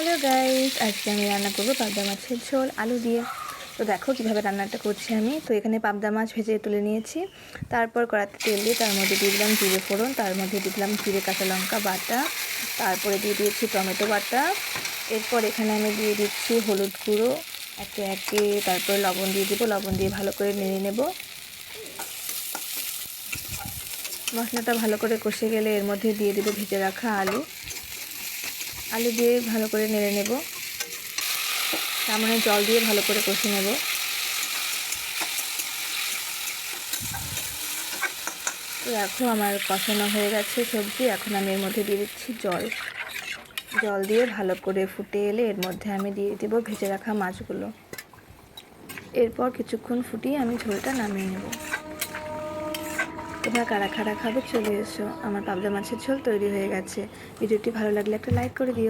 Hello guys, আজকে আমি রান্না করবো পাবদা মাছের ঝোল আলু দিয়ে। তো দেখো কিভাবে রান্নাটা করছি আমি। তো এখানে পাবদা মাছ ভেজে তুলে নিয়েছি। তারপর কড়াতে তেল দিয়ে তার মধ্যে দিয়ে দিলাম জিরে ফোড়ন, তার মধ্যে দিয়ে দিলাম জিরে কাঁচা লঙ্কা বাটা, তারপরে দিয়ে দিয়েছি টমেটো বাটা। এরপর এখানে আমি দিয়ে দিচ্ছি হলুদ গুঁড়ো একে একে, তারপরে লবণ দিয়ে দেবো। লবণ দিয়ে ভালো করে নেড়ে নেব। মশলাটা ভালো করে কষে গেলে এর মধ্যে দিয়ে দেবো ভেজে রাখা আলু। আলু দিয়ে ভালো করে নেড়ে নেব, তার মানে জল দিয়ে ভালো করে কষে নেব। তো দেখো আমার কষানো হয়ে গেছে সবজি। এখন আমি এর মধ্যে দিয়ে দিচ্ছি জল। জল দিয়ে ভালো করে ফুটে এলে এর মধ্যে আমি দিয়ে দেবো ভেজে রাখা মাছগুলো। এরপর কিছুক্ষণ ফুটিয়ে আমি ঝোলটা নামিয়ে নেব। তোমরা কারা কারা খাবে চলে এসো, আমার পাবদা মাছের ঝোল তৈরি হয়ে গেছে। ভিডিওটি ভালো লাগলে একটা লাইক করে দিও।